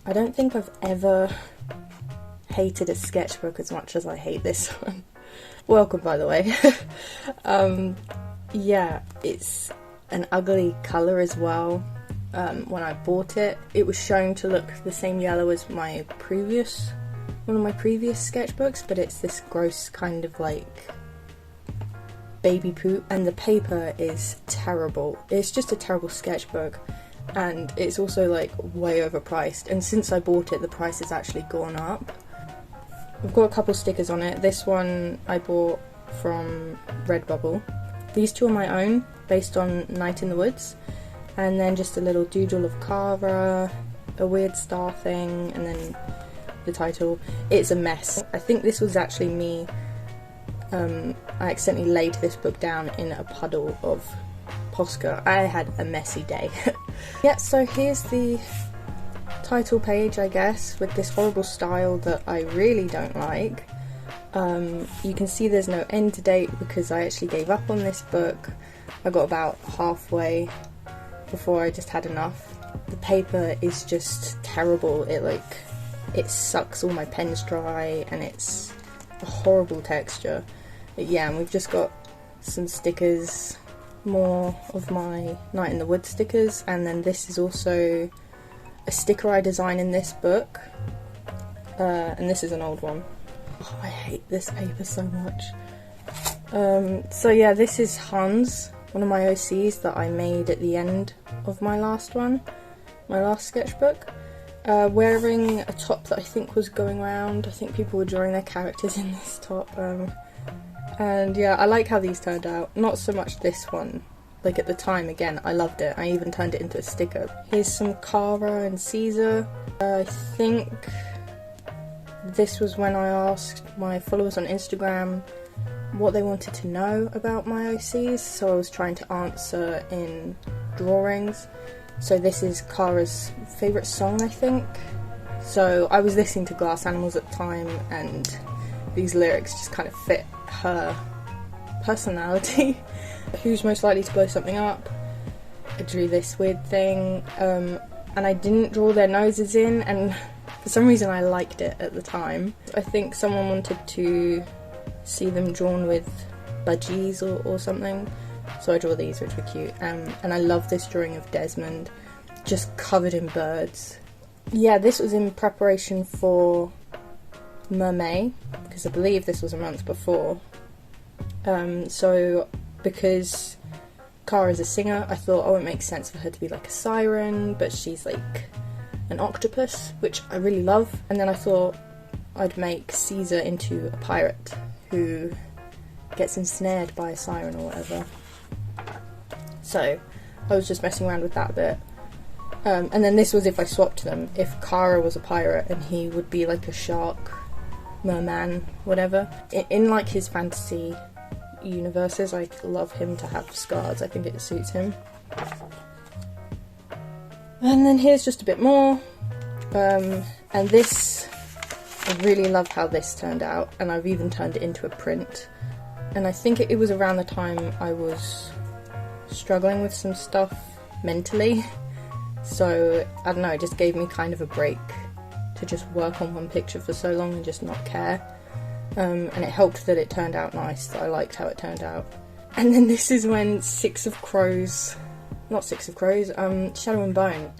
I don't think I've ever hated a sketchbook as much as I hate this one. Welcome, by the way. Yeah, it's an ugly colour as well. When I bought it, it was shown to look the same yellow as one of my previous sketchbooks, but it's this gross kind of like baby poop, and the paper is terrible. It's just a terrible sketchbook, and it's also like way overpriced, and since I bought it the price has actually gone up. I've got a couple stickers on it. This one I bought from Redbubble. These two are my own, based on Night in the Woods, and then just a little doodle of Cara, a weird star thing, and then the title. It's a mess. I think this was actually me. I accidentally laid this book down in a puddle of Posca. I had a messy day. Yeah, so here's the title page, I guess, with this horrible style that I really don't like. You can see there's no end date because I actually gave up on this book. I got about halfway before I just had enough. The paper is just terrible. It sucks all my pens dry, and it's a horrible texture. But yeah, and we've just got some stickers, more of my Night in the Woods stickers, and then this is also a sticker I designed in this book, and this is an old one. Oh, I hate this paper so much. So yeah, this is Hans, one of my OCs that I made at the end of my last sketchbook, wearing a top that I think was going around. I think people were drawing their characters in this top, and yeah, I like how these turned out. Not so much this one. Like at the time, again, I loved it. I even turned it into a sticker. Here's some Cara and Caesar. I think this was when I asked my followers on Instagram what they wanted to know about my OCs, so I was trying to answer in drawings. So this is Cara's favourite song, I think. So I was listening to Glass Animals at the time, and these lyrics just kind of fit her personality. Who's most likely to blow something up? I drew this weird thing, and I didn't draw their noses in, and for some reason I liked it at the time. I think someone wanted to see them drawn with budgies or something, so I drew these, which were cute. And I love this drawing of Desmond, just covered in birds. Yeah, this was in preparation for Mermaid, because I believe this was a month before. So because Cara's a singer, I thought, oh, it makes sense for her to be like a siren, but she's like an octopus, which I really love. And then I thought I'd make Caesar into a pirate who gets ensnared by a siren or whatever. So I was just messing around with that a bit. And then this was if I swapped them. If Cara was a pirate and he would be like a shark, merman, whatever. In like his fantasy universes, I love him to have scars. I think it suits him. And then here's just a bit more. And this, I really love how this turned out, and I've even turned it into a print. And I think it was around the time I was struggling with some stuff mentally. So, I don't know, it just gave me kind of a break to just work on one picture for so long and just not care. And it helped that it turned out nice, that I liked how it turned out. And then this is when Shadow and Bone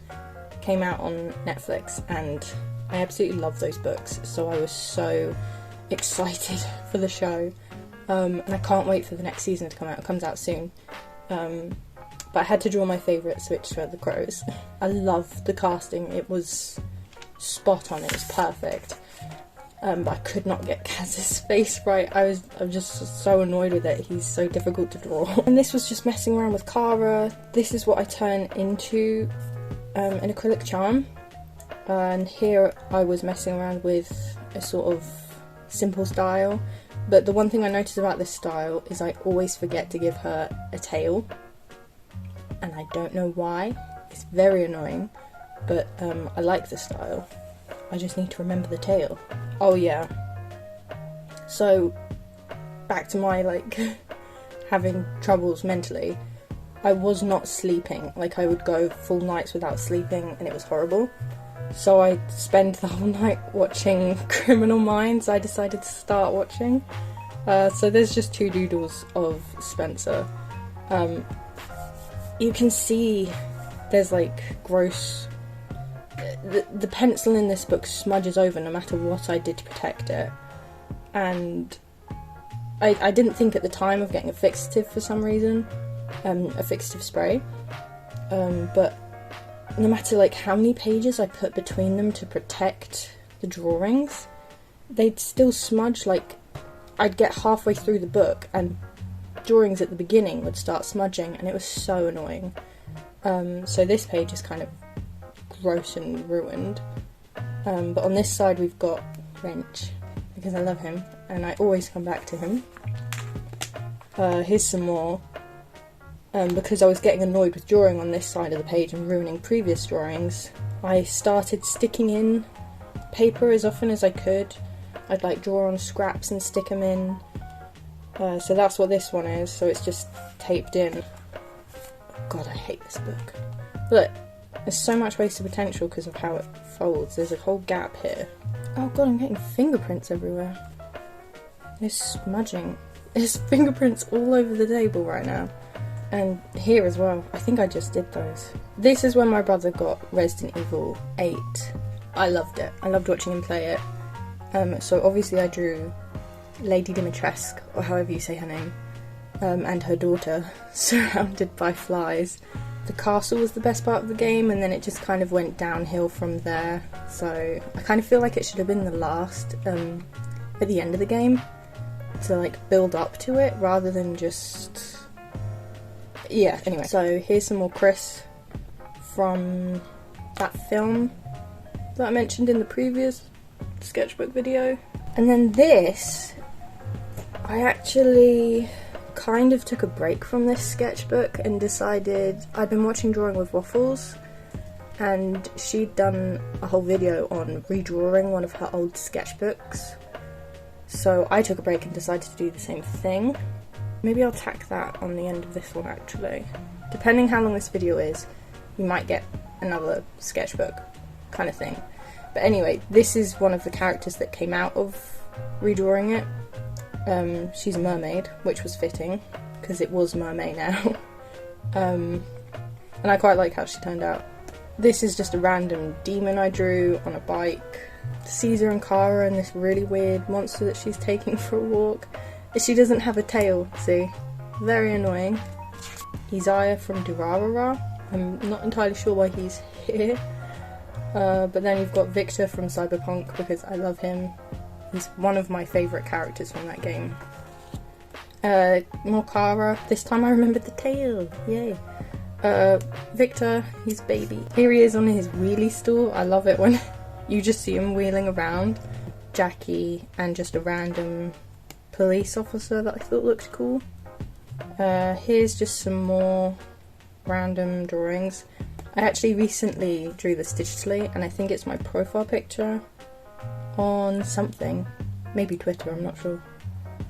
came out on Netflix, and I absolutely love those books, so I was so excited for the show. And I can't wait for the next season to come out. It comes out soon. But I had to draw my favourite switch for the crows. I loved the casting, it was spot on, it was perfect. But I could not get Kaz's face right. I'm just so annoyed with it. He's so difficult to draw. And this was just messing around with Cara. This is what I turn into an acrylic charm. And here I was messing around with a sort of simple style. But the one thing I noticed about this style is I always forget to give her a tail. And I don't know why. It's very annoying. But I like the style. I just need to remember the tail. Oh yeah. So, back to my having troubles mentally. I was not sleeping. I would go full nights without sleeping and it was horrible. so I spend the whole night watching Criminal Minds. I decided to start watching. So there's just 2 doodles of Spencer. You can see there's like gross... The pencil in this book smudges over no matter what I did to protect it. And I didn't think at the time of getting a fixative for some reason. A fixative spray. But no matter like how many pages I put between them to protect the drawings, they'd still smudge. Like, I'd get halfway through the book and drawings at the beginning would start smudging, and it was so annoying. So this page is kind of gross and ruined. But on this side we've got Wrench, because I love him and I always come back to him. Here's some more. Because I was getting annoyed with drawing on this side of the page and ruining previous drawings, I started sticking in paper as often as I could. I'd like draw on scraps and stick them in. So that's what this one is, so it's just taped in. God, I hate this book. Look, there's so much wasted potential because of how it folds. There's a whole gap here. Oh god, I'm getting fingerprints everywhere. There's smudging. There's fingerprints all over the table right now. And here as well. I think I just did those. This is when my brother got Resident Evil 8. I loved it. I loved watching him play it. So obviously I drew Lady Dimitrescu, or however you say her name, and her daughter, surrounded by flies. The castle was the best part of the game, and then it just kind of went downhill from there. So I kind of feel like it should have been the last, at the end of the game, to like build up to it, rather than just... Yeah, anyway. So here's some more Chris from that film that I mentioned in the previous sketchbook video. And then this, I actually kind of took a break from this sketchbook and decided... I'd been watching Drawing with Waffles, and she'd done a whole video on redrawing one of her old sketchbooks. So I took a break and decided to do the same thing. Maybe I'll tack that on the end of this one actually. Depending how long this video is, you might get another sketchbook kind of thing. But anyway, this is one of the characters that came out of redrawing it. She's a mermaid, which was fitting, because it was Mermaid now. And I quite like how she turned out. This is just a random demon I drew on a bike. Caesar and Kara and this really weird monster that she's taking for a walk. She doesn't have a tail, see? Very annoying. Isaiah from Durarara. I'm not entirely sure why he's here. But then you've got Victor from Cyberpunk, because I love him. He's one of my favourite characters from that game. More Kara. This time I remembered the tail. Yay. Victor, his baby. Here he is on his wheelie stool. I love it when you just see him wheeling around. Jackie and just a random police officer that I thought looked cool. Here's just some more random drawings. I actually recently drew this digitally, and I think it's my profile picture on something. Maybe Twitter, I'm not sure.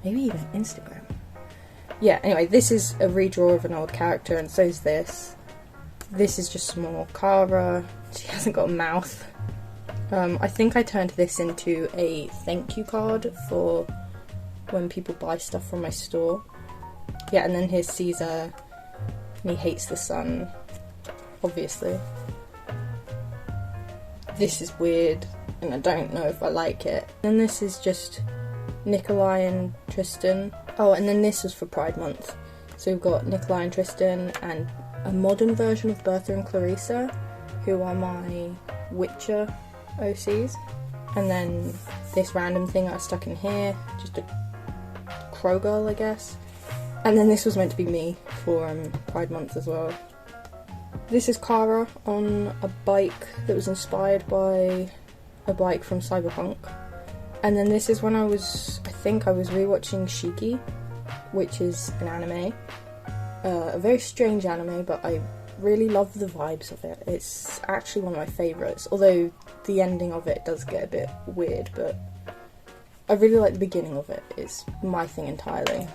Maybe even Instagram. Yeah, anyway, this is a redraw of an old character, and so is this. This is just some more Kara. She hasn't got a mouth. I think I turned this into a thank you card for when people buy stuff from my store. Yeah, and then here's Caesar, and he hates the sun, obviously. This is weird, and I don't know if I like it. And this is just Nikolai and Tristan. Oh, and then this was for Pride Month. So we've got Nikolai and Tristan, and a modern version of Bertha and Clarissa, who are my Witcher OCs. And then this random thing I stuck in here, just a crow girl, I guess. And then this was meant to be me for Pride Month as well. This is Kara on a bike that was inspired by a bike from Cyberpunk. And then this is when I think I was rewatching Shiki, which is an anime. A very strange anime, but I really love the vibes of it. It's actually one of my favourites, although the ending of it does get a bit weird, but I really like the beginning of it. It's my thing entirely.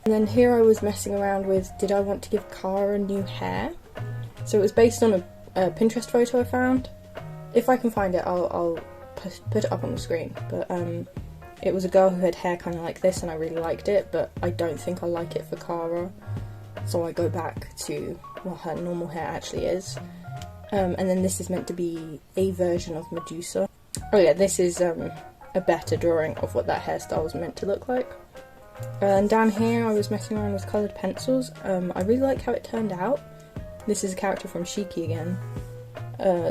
And then here I was messing around with, did I want to give Kara new hair? So it was based on a Pinterest photo I found. If I can find it, I'll put it up on the screen. But it was a girl who had hair kind of like this, and I really liked it, but I don't think I like it for Cara, so I go back to what her normal hair actually is. And then this is meant to be a version of Medusa. Oh yeah, this is a better drawing of what that hairstyle was meant to look like. And down here I was messing around with coloured pencils. I really like how it turned out. This is a character from Shiki again.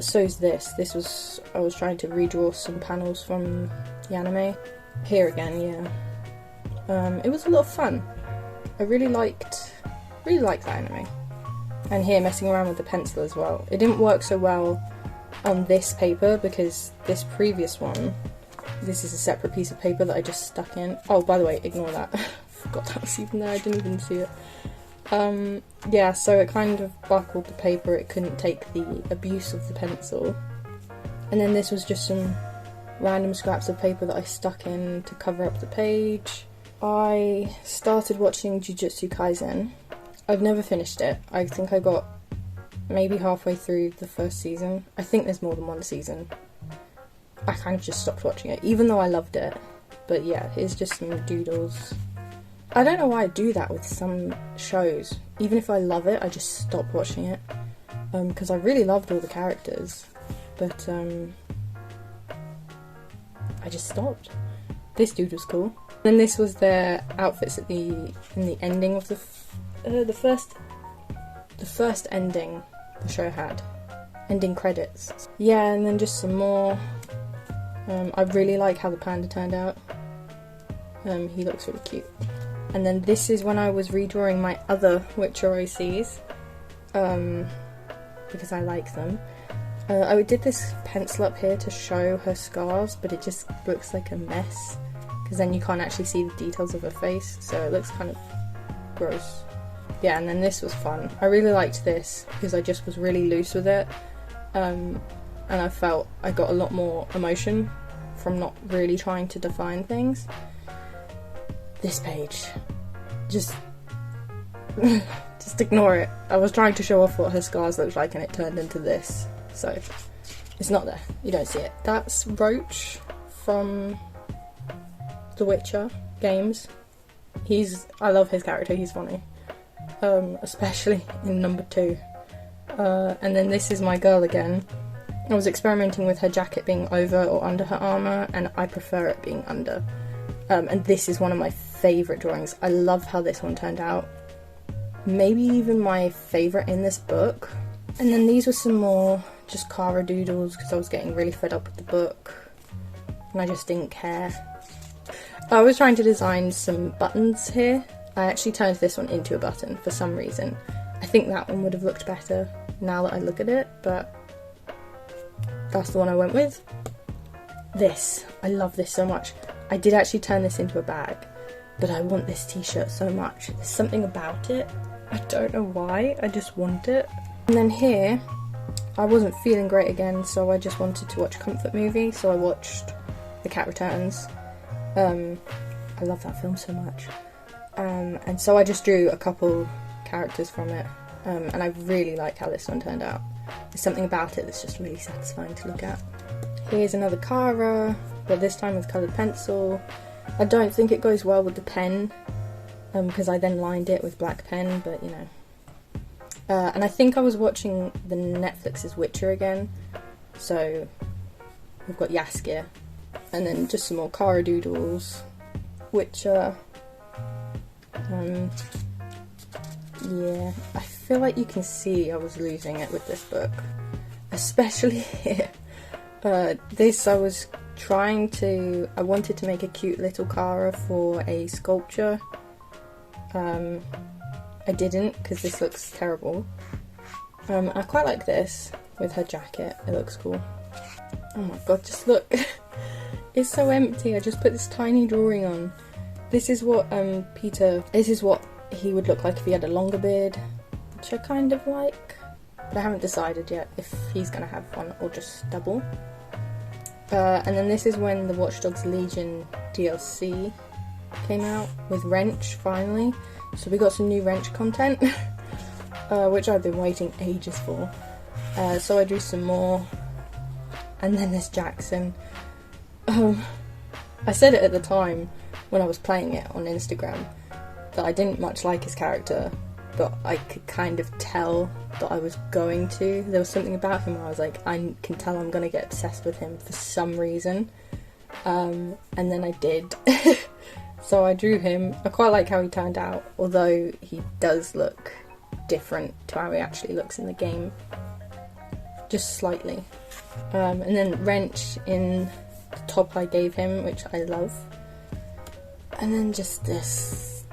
So's this. I was trying to redraw some panels from the anime. Here again, yeah. It was a lot of fun. I really liked that anime. And here, messing around with the pencil as well. It didn't work so well on this paper because this previous one, this is a separate piece of paper that I just stuck in. Oh, by the way, ignore that. Forgot that was even there, I didn't even see it. Yeah, so it kind of buckled the paper, it couldn't take the abuse of the pencil. And then this was just some random scraps of paper that I stuck in to cover up the page. I started watching Jujutsu Kaisen. I've never finished it. I think I got maybe halfway through the first season. I think there's more than one season. I kind of just stopped watching it, even though I loved it. But yeah, it's just some doodles. I don't know why I do that with some shows. Even if I love it, I just stop watching it. Because I really loved all the characters. But I just stopped. This dude was cool. Then this was their outfits at in the ending of the first ending the show had. Ending credits. Yeah, and then just some more. I really like how the panda turned out. He looks really cute. And then this is when I was redrawing my other Witcher OCs, because I like them. I did this pencil up here to show her scars, but it just looks like a mess, because then you can't actually see the details of her face, so it looks kind of gross. Yeah, and then this was fun. I really liked this, because I just was really loose with it, and I felt I got a lot more emotion from not really trying to define things. This page, just ignore it. I was trying to show off what her scars looked like and it turned into this, so it's not there, you don't see it. That's Roach from The Witcher games. I love his character, he's funny, especially in number 2. And then this is my girl again. I was experimenting with her jacket being over or under her armour, and I prefer it being under. And this is one of my favourite drawings. I love how this one turned out. Maybe even my favourite in this book. And then these were some more just Cara doodles, because I was getting really fed up with the book and I just didn't care. I was trying to design some buttons here. I actually turned this one into a button for some reason. I think that one would have looked better now that I look at it, but that's the one I went with. This, I love this so much. I did actually turn this into a bag, but I want this t-shirt so much. There's something about it. I don't know why, I just want it. And then here, I wasn't feeling great again, so I just wanted to watch a comfort movie, so I watched The Cat Returns. I love that film so much. And so I just drew a couple characters from it, and I really like how this one turned out. There's something about it that's just really satisfying to look at. Here's another Cara, but this time with coloured pencil. I don't think it goes well with the pen, because I then lined it with black pen, but you know. And I think I was watching the Netflix's Witcher again, so we've got Jaskier, and then just some more Cara doodles, Witcher. Yeah, I feel like you can see I was losing it with this book, especially here. This I was I wanted to make a cute little Cara for a sculpture. I didn't, because this looks terrible. I quite like this with her jacket, it looks cool. Oh my god, just look. It's so empty. I just put this tiny drawing on. This is what this is what he would look like if he had a longer beard, which I kind of like, but I haven't decided yet if he's gonna have one or just stubble. And then this is when the Watch Dogs Legion DLC came out with Wrench finally. So we got some new Wrench content, which I've been waiting ages for. So I drew some more, And then there's Jackson. I said it at the time when I was playing it on Instagram that I didn't much like his character, but I could kind of tell that I was going to. There was something about him where I was like, I can tell I'm going to get obsessed with him for some reason. And then I did. So I drew him. I quite like how he turned out, although he does look different to how he actually looks in the game. Just slightly. And then Wrench in the top I gave him, which I love. And then just this.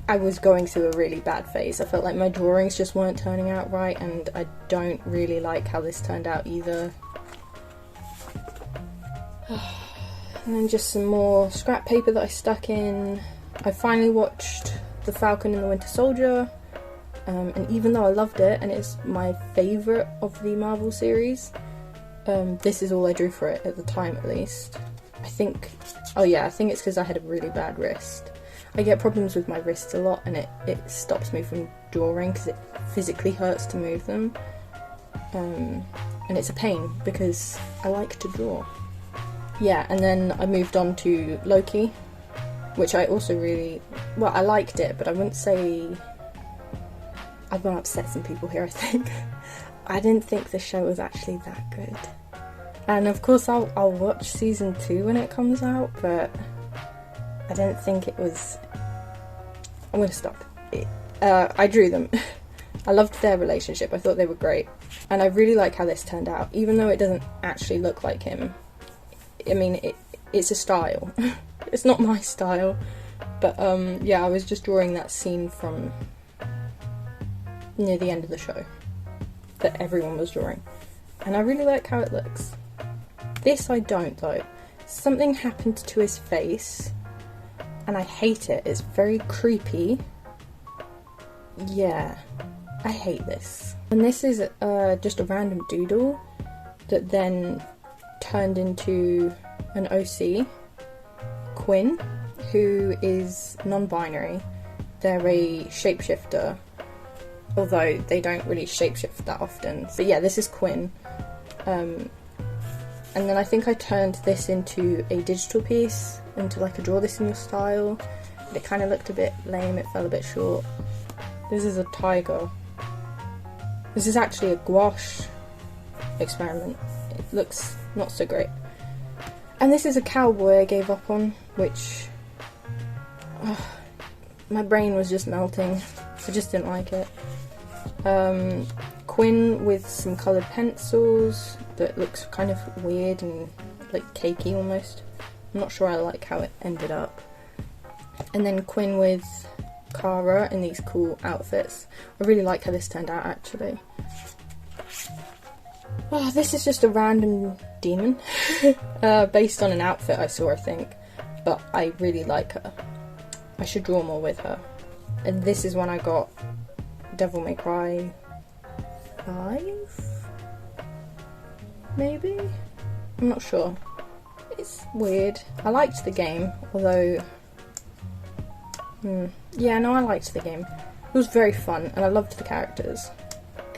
I was going through a really bad phase. I felt like my drawings just weren't turning out right, and I don't really like how this turned out either. And then just some more scrap paper that I stuck in. I finally watched The Falcon and the Winter Soldier, and even though I loved it, and it's my favourite of the Marvel series, this is all I drew for it at the time, at least. I think it's because I had a really bad wrist. I get problems with my wrists a lot, and it stops me from drawing because it physically hurts to move them. And it's a pain because I like to draw. Yeah, and then I moved on to Loki, which I also I liked it, but I wouldn't say... I'm going to upset some people here, I think. I didn't think the show was actually that good. And of course I'll watch season 2 when it comes out, but I didn't think it was... I'm going to stop. I drew them. I loved their relationship. I thought they were great. And I really like how this turned out, even though it doesn't actually look like him. I mean, it's a style. It's not my style. But yeah, I was just drawing that scene from near the end of the show that everyone was drawing. And I really like how it looks. This I don't, though. Something happened to his face, and I hate it. It's very creepy. Yeah, I hate this. And this is just a random doodle that then turned into an OC, Quinn, who is non-binary. They're a shapeshifter, although they don't really shapeshift that often. But yeah, this is Quinn. And then I think I turned this into a digital piece, into like a draw this in your style. But it kind of looked a bit lame, it fell a bit short. This is a tiger. This is actually a gouache experiment. It looks not so great. And this is a cowboy I gave up on, which... my brain was just melting. I just didn't like it. Quinn with some coloured pencils that looks kind of weird and like cakey almost. I'm not sure I like how it ended up. And then Quinn with Kara in these cool outfits. I really like how this turned out actually. Oh, this is just a random demon based on an outfit I saw, I think, but I really like her. I should draw more with her. And this is when I got Devil May Cry 5? Maybe? I'm not sure. It's weird. I liked the game, although... yeah, no, I liked the game. It was very fun, and I loved the characters.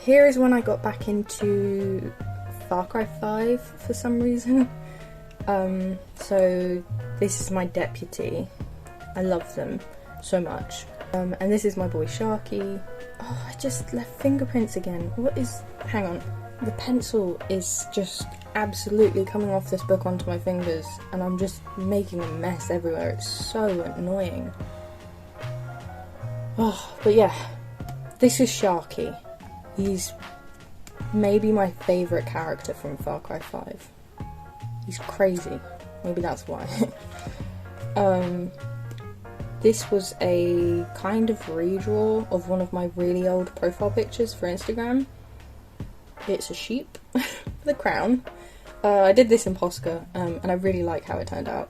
Here is when I got back into Far Cry 5 for some reason. So this is my deputy. I love them so much. And this is my boy Sharky. Oh, I just left fingerprints again. What is... hang on. The pencil is just absolutely coming off this book onto my fingers, and I'm just making a mess everywhere. It's so annoying. Oh, but yeah. This is Sharky. He's maybe my favourite character from Far Cry 5. He's crazy. Maybe that's why. This was a kind of redraw of one of my really old profile pictures for Instagram. It's a sheep with a crown. I did this in Posca, and I really like how it turned out.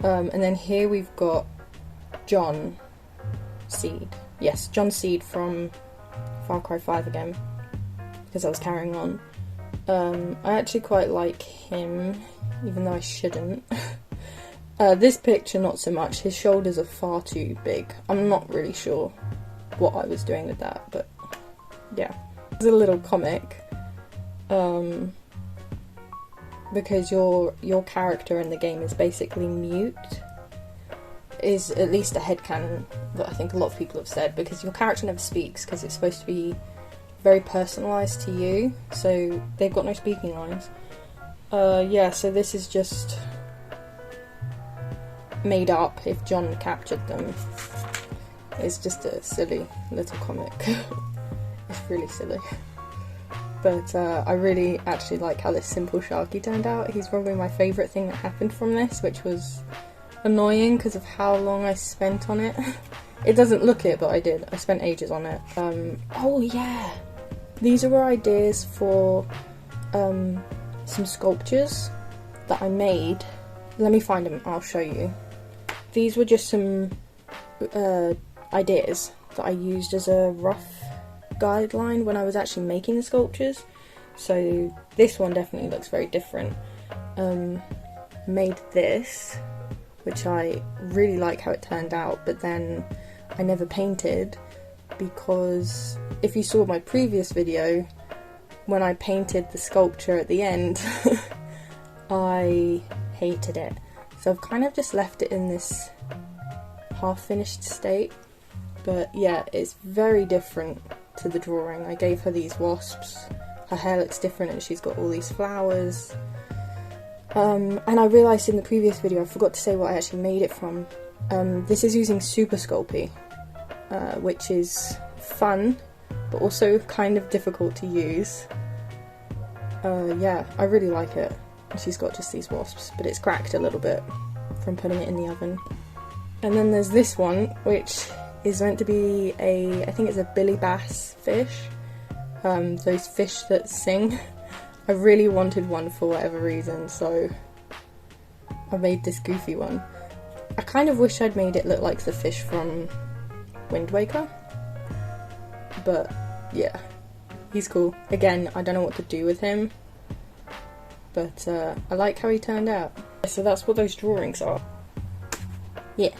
And then here we've got John Seed. Yes, John Seed from Far Cry 5 again, because I was carrying on. I actually quite like him, even though I shouldn't. This picture, not so much. His shoulders are far too big. I'm not really sure what I was doing with that, but yeah. It's a little comic. because your character in the game is basically mute, is at least a headcanon that I think a lot of people have said, because your character never speaks because it's supposed to be very personalised to you, so they've got no speaking lines. Yeah, so this is just made up if John captured them. It's just a silly little comic. It's really silly. But I really actually like how this simple Sharky turned out. He's probably my favourite thing that happened from this, which was annoying because of how long I spent on it. It doesn't look it, but I did. I spent ages on it. Oh yeah! These were ideas for some sculptures that I made. Let me find them, I'll show you. These were just some ideas that I used as a rough guideline when I was actually making the sculptures. So this one definitely looks very different. Made this, which I really like how it turned out, but then I never painted, because if you saw my previous video, when I painted the sculpture at the end, I hated it. So I've kind of just left it in this half-finished state. But yeah, it's very different to the drawing. I gave her these wasps, her hair looks different and she's got all these flowers. And I realised in the previous video, I forgot to say what I actually made it from. This is using Super Sculpey, which is fun, but also kind of difficult to use. Yeah, I really like it. She's got just these wasps, but it's cracked a little bit from putting it in the oven. And then there's this one, which is meant to be I think it's a Billy Bass fish. Those fish that sing. I really wanted one for whatever reason, so I made this goofy one. I kind of wish I'd made it look like the fish from Wind Waker. But yeah, he's cool. Again, I don't know what to do with him, but I like how he turned out. So that's what those drawings are. Yeah.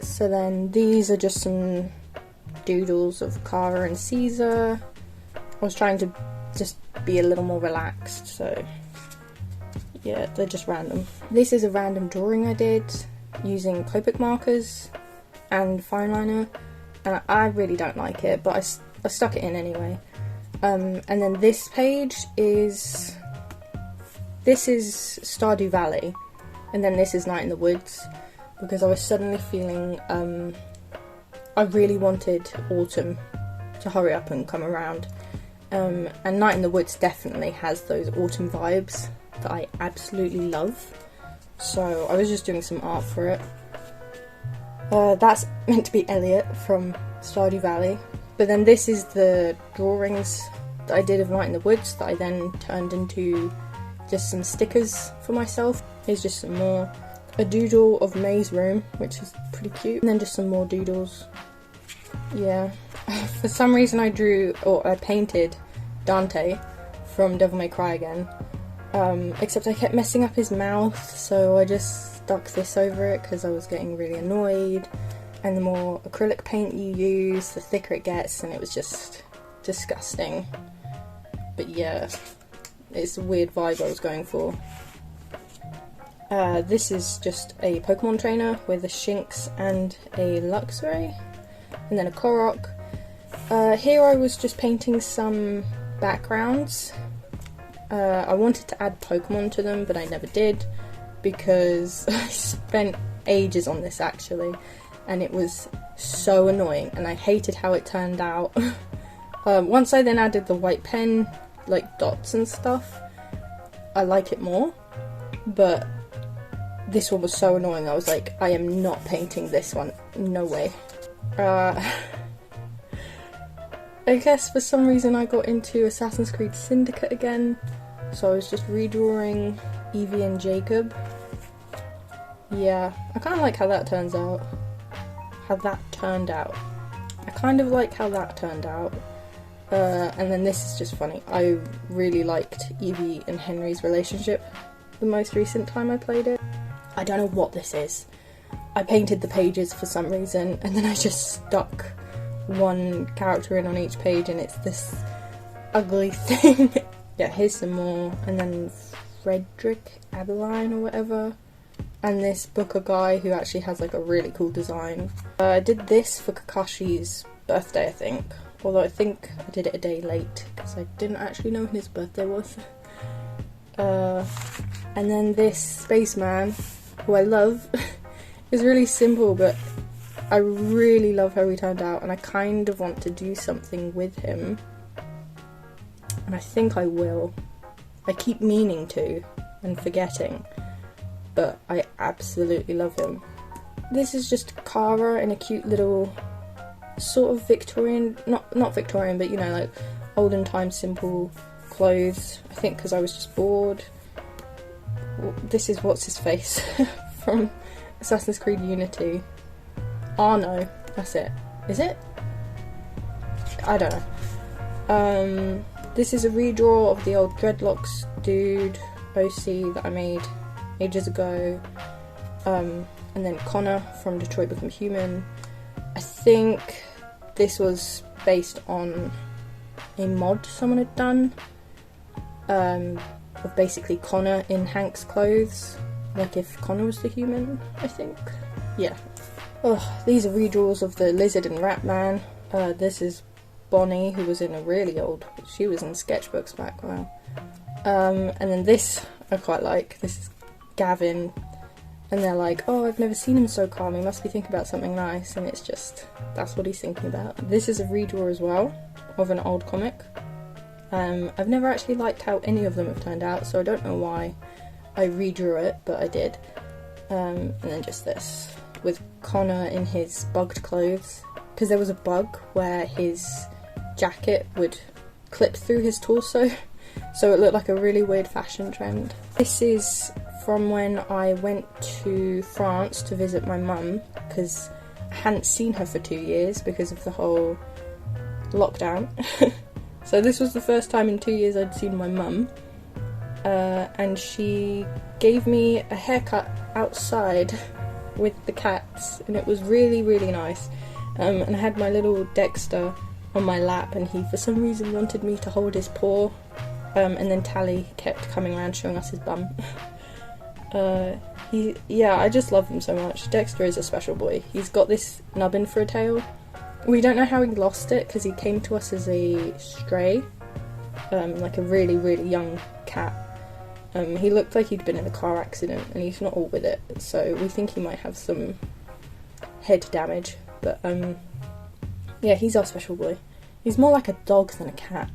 So then these are just some doodles of Cara and Caesar. I was trying to just be a little more relaxed, so yeah, they're just random. This is a random drawing I did using Copic markers and fine liner, and I really don't like it, but I stuck it in anyway. And then this page is Stardew Valley, and then this is Night in the Woods, because I was suddenly feeling I really wanted autumn to hurry up and come around. And Night in the Woods definitely has those autumn vibes that I absolutely love. So I was just doing some art for it. That's meant to be Elliot from Stardew Valley. But then this is the drawings that I did of Night in the Woods that I then turned into just some stickers for myself. Here's just some more. A doodle of May's room, which is pretty cute. And then just some more doodles. Yeah. For some reason I painted Dante from Devil May Cry again. Except I kept messing up his mouth, so I just stuck this over it because I was getting really annoyed. And the more acrylic paint you use, the thicker it gets, and it was just disgusting. But yeah, it's a weird vibe I was going for. This is just a Pokemon trainer with a Shinx and a Luxray, and then a Korok. Here I was just painting some backgrounds. I wanted to add Pokemon to them, but I never did, because I spent ages on this actually, and it was so annoying, and I hated how it turned out. Once I then added the white pen, like dots and stuff, I like it more, but this one was so annoying. I was like, I am not painting this one, no way. I guess for some reason I got into Assassin's Creed Syndicate again, so I was just redrawing Evie and Jacob. Yeah, I kind of like how that turns out. I kind of like how that turned out. And then this is just funny. I really liked Evie and Henry's relationship the most recent time I played it. I don't know what this is. I painted the pages for some reason, and then I just stuck one character in on each page, and it's this ugly thing. Yeah, here's some more, and then Frederick Adeline or whatever, and this Booker guy who actually has like a really cool design. I did this for Kakashi's birthday, I think, although I think I did it a day late because I didn't actually know when his birthday was. And then this spaceman, who I love, is really simple, but I really love how he turned out, and I kind of want to do something with him, and I think I will. I keep meaning to and forgetting, but I absolutely love him. This is just Kara in a cute little sort of Victorian, not Victorian, but you know, like olden times simple clothes, I think because I was just bored. This is what's his face from Assassin's Creed Unity. Arno, that's it. Is it? I don't know. This is a redraw of the old Dreadlocks dude, OC, that I made ages ago. And then Connor from Detroit Become Human. I think this was based on a mod someone had done. Of basically Connor in Hank's clothes. Like if Connor was the human, I think. Yeah. Oh, these are redraws of the Lizard and Rat Man. This is Bonnie, who was in a really old... She was in Sketchbooks back, wow. And then this I quite like. This is Gavin. And they're like, oh, I've never seen him so calm. He must be thinking about something nice. And it's just, that's what he's thinking about. This is a redraw as well of an old comic. I've never actually liked how any of them have turned out, so I don't know why I redrew it, but I did. And then just this, with Connor in his bugged clothes, because there was a bug where his jacket would clip through his torso, so it looked like a really weird fashion trend. This is from when I went to France to visit my mum, because I hadn't seen her for 2 years because of the whole lockdown. So this was the first time in 2 years I'd seen my mum, and she gave me a haircut outside with the cats, and it was really, really nice. And I had my little Dexter on my lap, and he for some reason wanted me to hold his paw, and then Tally kept coming around showing us his bum. Yeah, I just love him so much. Dexter is a special boy. He's got this nubbin for a tail. We don't know how he lost it because he came to us as a stray, like a really, really young cat. He looked like he'd been in a car accident and he's not all with it, so we think he might have some head damage, but yeah, he's our special boy. He's more like a dog than a cat.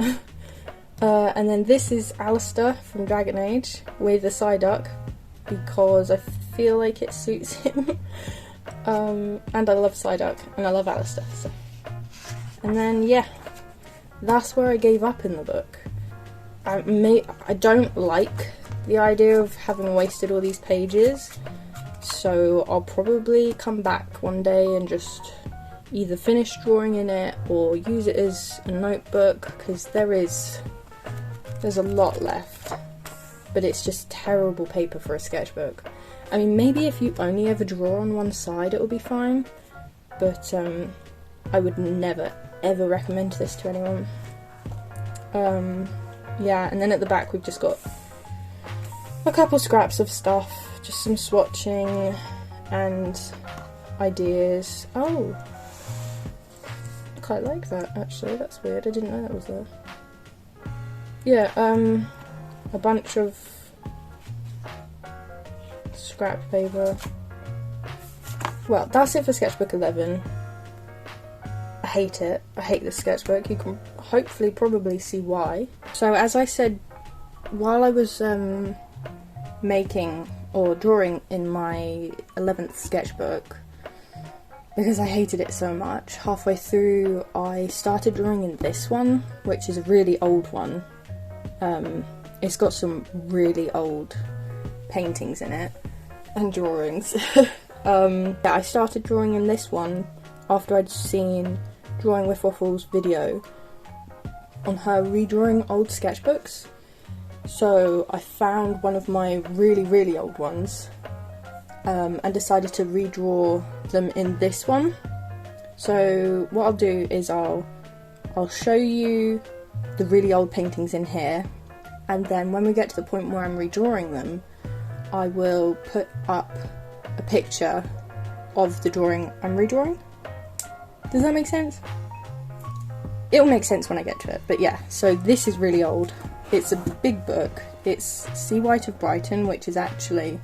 And then this is Alistair from Dragon Age with a Psyduck because I feel like it suits him. And I love Psyduck and I love Alistair. So. And then yeah, that's where I gave up in the book. I don't like the idea of having wasted all these pages, so I'll probably come back one day and just either finish drawing in it or use it as a notebook, because there's a lot left, but it's just terrible paper for a sketchbook. I mean, maybe if you only ever draw on one side it'll be fine, but I would never ever recommend this to anyone. Yeah, and then at the back we've just got a couple scraps of stuff, just some swatching and ideas. Oh, I quite like that actually, that's weird, I didn't know that was there. Yeah, a bunch of scrap paper. Well, that's it for sketchbook 11. I hate it. I hate this sketchbook. You can hopefully probably see why. So as I said, while I was making or drawing in my 11th sketchbook, because I hated it so much, halfway through I started drawing in this one, which is a really old one. It's got some really old paintings in it and drawings. Yeah, I started drawing in this one after I'd seen Drawing with Waffles' video on her redrawing old sketchbooks. So I found one of my really, really old ones and decided to redraw them in this one. So what I'll do is I'll show you the really old paintings in here, and then when we get to the point where I'm redrawing them, I will put up a picture of the drawing I'm redrawing. Does that make sense? It'll make sense when I get to it, but yeah, so this is really old. It's a big book. It's C. White of Brighton, which is actually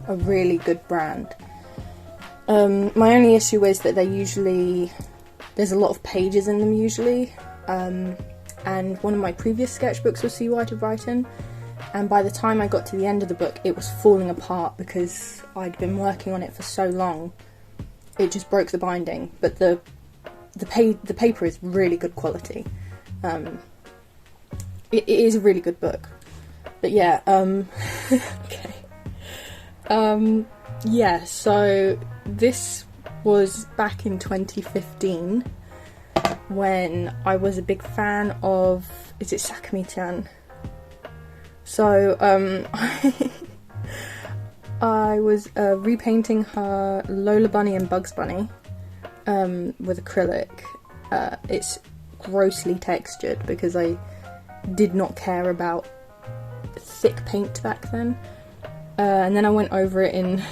a really good brand. My only issue is that there's a lot of pages in them usually, and one of my previous sketchbooks was C. White of Brighton, and by the time I got to the end of the book it was falling apart because I'd been working on it for so long. It just broke the binding, but the paper is really good quality. It is a really good book. But yeah, okay. Yeah, so this was back in 2015 when I was a big fan of, is it Sakami-chan? So, I was repainting her Lola Bunny and Bugs Bunny with acrylic. It's grossly textured because I did not care about thick paint back then. And then I went over it in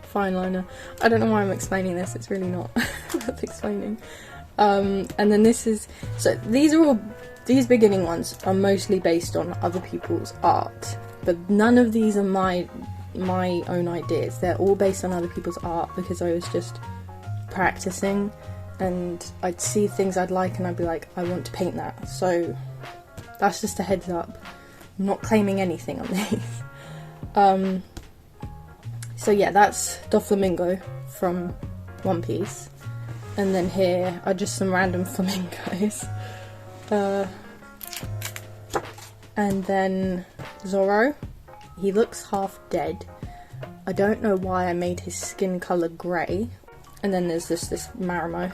fine liner. I don't know why I'm explaining this, it's really not worth explaining. And then this is, so these beginning ones are mostly based on other people's art, but none of these are my own ideas. They're all based on other people's art because I was just practicing and I'd see things I'd like and I'd be like, I want to paint that. So that's just a heads up. I'm not claiming anything on these. So yeah, that's Doflamingo from One Piece. And then here are just some random flamingos. And then Zoro. He looks half dead. I don't know why I made his skin colour grey. And then there's this Marimo.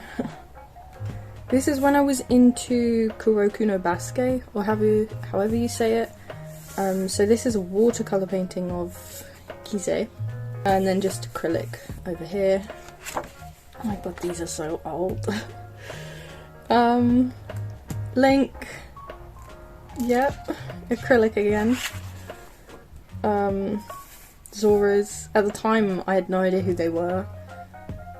This is when I was into Kuroku no Basuke, or however you say it. So this is a watercolour painting of Kize. And then just acrylic over here. Oh my god, these are so old. Link. Yep. Acrylic again. Zora's. At the time I had no idea who they were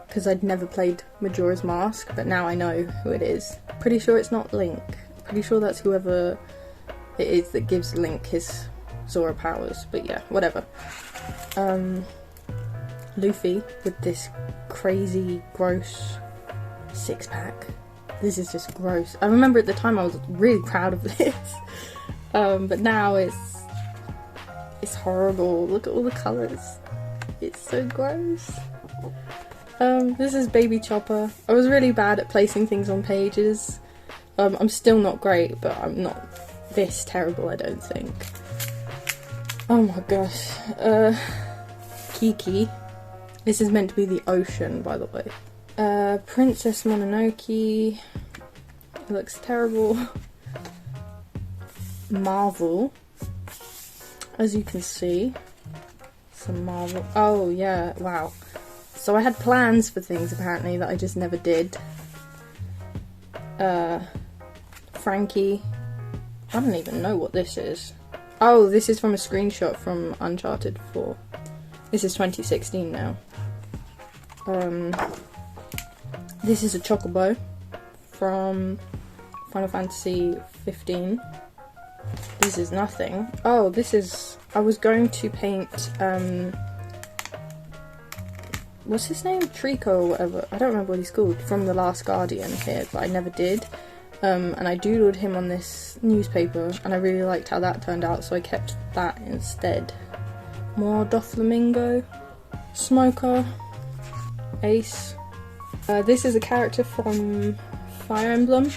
because I'd never played Majora's Mask, but now I know who it is. Pretty sure it's not Link. Pretty sure that's whoever it is that gives Link his Zora powers, but yeah, whatever. Luffy with this crazy gross six-pack. This is just gross. I remember at the time I was really proud of this, but now it's horrible. Look at all the colours. It's so gross. This is Baby Chopper. I was really bad at placing things on pages. I'm still not great, but I'm not this terrible, I don't think. Oh my gosh. Kiki. This is meant to be the ocean, by the way. Princess Mononoke. It looks terrible. Marvel. As you can see. Some Marvel. Oh, yeah, wow. So I had plans for things, apparently, that I just never did. Frankie. I don't even know what this is. Oh, this is from a screenshot from Uncharted 4. This is 2016 now. This is a Chocobo from Final Fantasy 15. This is nothing. Oh, this is... I was going to paint, what's his name? Trico or whatever. I don't remember what he's called. From The Last Guardian here, but I never did. And I doodled him on this newspaper, and I really liked how that turned out, so I kept that instead. More Doflamingo. Smoker. Ace. This is a character from Fire Emblem.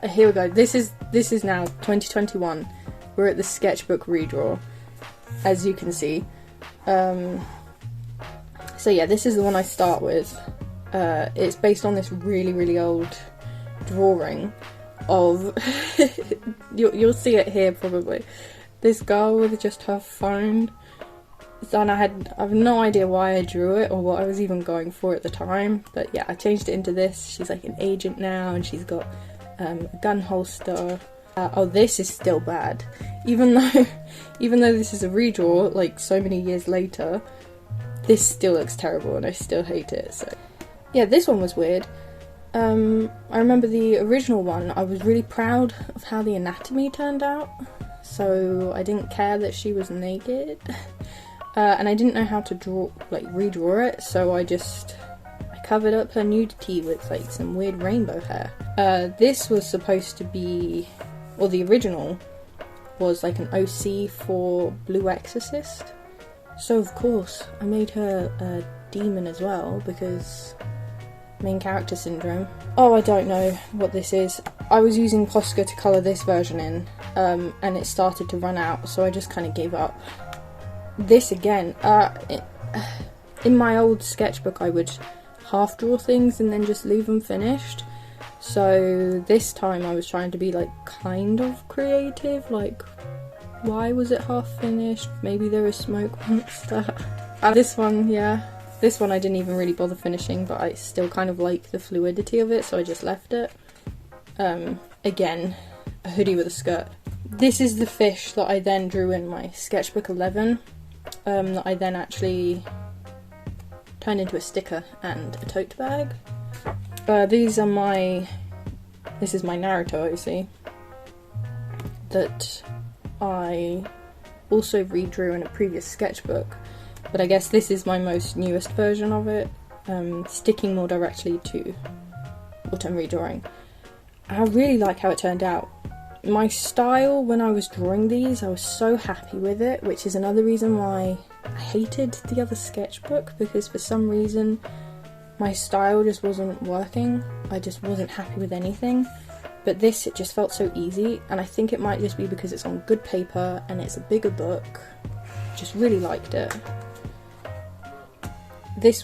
Here we go. This is now 2021. We're at the Sketchbook redraw, as you can see. So yeah, this is the one I start with. It's based on this really, really old drawing of you'll see it here probably. This girl with just her phone. And I have no idea why I drew it or what I was even going for at the time, but yeah, I changed it into this. She's like an agent now, and she's got a gun holster. Oh, this is still bad. Even though this is a redraw, like so many years later, this still looks terrible and I still hate it. So yeah, this one was weird. I remember the original one, I was really proud of how the anatomy turned out, so I didn't care that she was naked. And I didn't know how to redraw it, so I covered up her nudity with like some weird rainbow hair. This was supposed to be, or the original was like an OC for Blue Exorcist. So of course I made her a demon as well, because main character syndrome. Oh, I don't know what this is. I was using Posca to colour this version in, and it started to run out, so I just kind of gave up. This again, in my old sketchbook I would half draw things and then just leave them finished. So this time I was trying to be like kind of creative, like why was it half finished? Maybe there was smoke monster. This one, yeah. This one I didn't even really bother finishing, but I still kind of like the fluidity of it, so I just left it. Again, a hoodie with a skirt. This is the fish that I then drew in my Sketchbook 11, that I then actually turned into a sticker and a tote bag. This is my Naruto OC that I also redrew in a previous sketchbook, but I guess this is my most newest version of it, sticking more directly to what I'm redrawing. I really like how it turned out. My style when I was drawing these, I was so happy with it, which is another reason why I hated the other sketchbook, because for some reason my style just wasn't working. I just wasn't happy with anything. But this, it just felt so easy, and I think it might just be because it's on good paper and it's a bigger book. Just really liked it. This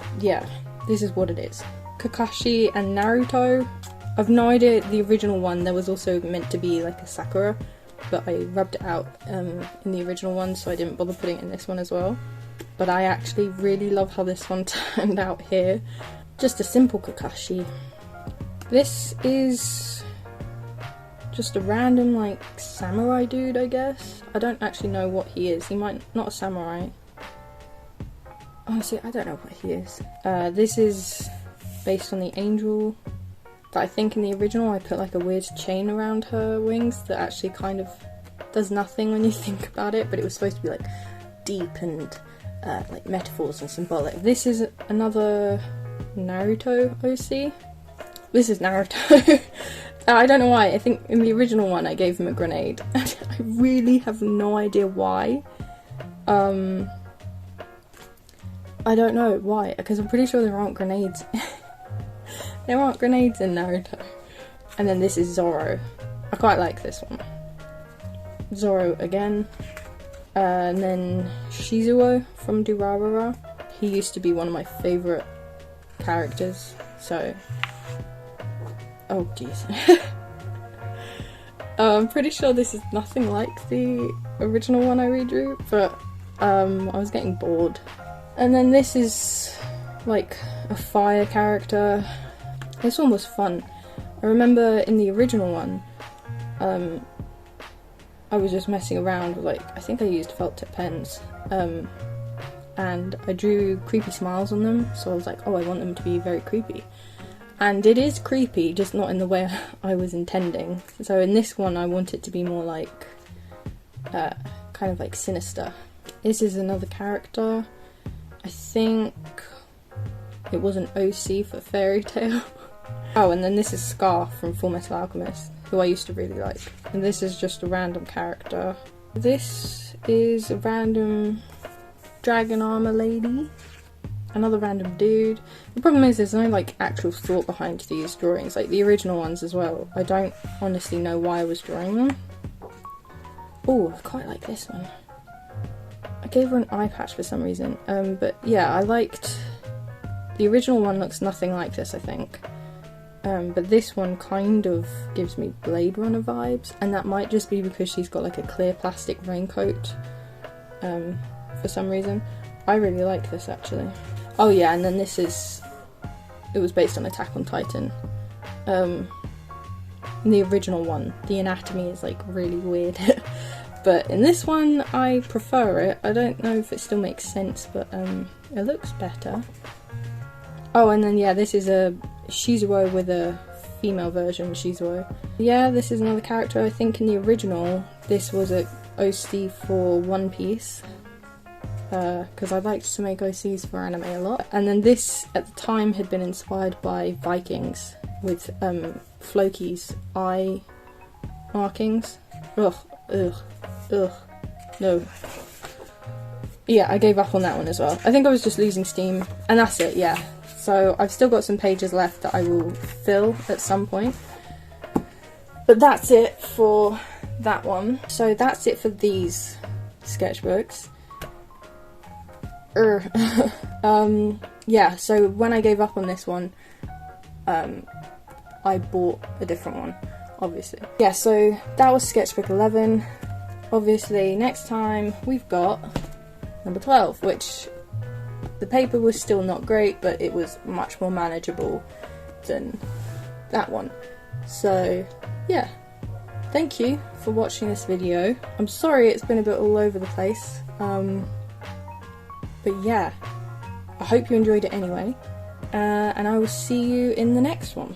is what it is. Kakashi and Naruto. I've no idea, the original one, there was also meant to be like a Sakura, but I rubbed it out in the original one, so I didn't bother putting it in this one as well. But I actually really love how this one turned out here. Just a simple Kakashi. This is just a random like samurai dude, I guess. I don't actually know what he is. He might not a samurai. Honestly, I don't know what he is. This is based on the angel that I think in the original I put like a weird chain around her wings that actually kind of does nothing when you think about it, but it was supposed to be like deep and like metaphors and symbolic. This is another Naruto OC. This is Naruto. I don't know why. I think in the original one I gave him a grenade. I really have no idea why. I don't know why, because I'm pretty sure there aren't grenades. There aren't grenades in Naruto. And then this is Zoro. I quite like this one. Zoro again. And then Shizuo from Durarara. He used to be one of my favourite characters, so... Oh jeez. I'm pretty sure this is nothing like the original one I redrew, but I was getting bored. And then this is like a fire character. This one was fun. I remember in the original one, I was just messing around with, like, I think I used felt tip pens, and I drew creepy smiles on them, so I was like, oh, I want them to be very creepy. And it is creepy, just not in the way I was intending. So in this one I want it to be more like, kind of like sinister. This is another character. I think it was an OC for Fairy Tail. Oh, and then this is Scar from Full Metal Alchemist, who I used to really like. And this is just a random character. This is a random dragon armor lady. Another random dude. The problem is there's no like actual thought behind these drawings, like the original ones as well. I don't honestly know why I was drawing them. Oh, I quite like this one. I gave her an eye patch for some reason, but yeah, I liked... The original one looks nothing like this, I think. But this one kind of gives me Blade Runner vibes, and that might just be because she's got like a clear plastic raincoat, for some reason. I really like this actually. Oh yeah, and then this is... It was based on Attack on Titan. in the original one, the anatomy is like really weird. But in this one, I prefer it. I don't know if it still makes sense, but it looks better. Oh, and then yeah, this is a Shizuo with a female version Shizuo. Yeah, this is another character. I think in the original, this was a OC for One Piece, because I liked to make OCs for anime a lot. And then this, at the time, had been inspired by Vikings with Floki's eye markings. Ugh. No. Yeah, I gave up on that one as well. I think I was just losing steam, and that's it, yeah. So I've still got some pages left that I will fill at some point. But that's it for that one. So that's it for these sketchbooks. Yeah, so when I gave up on this one, I bought a different one, obviously. Yeah, so that was sketchbook 11. Obviously, next time we've got number 12, which the paper was still not great, but it was much more manageable than that one. So, yeah. Thank you for watching this video. I'm sorry it's been a bit all over the place. But yeah, I hope you enjoyed it anyway. And I will see you in the next one.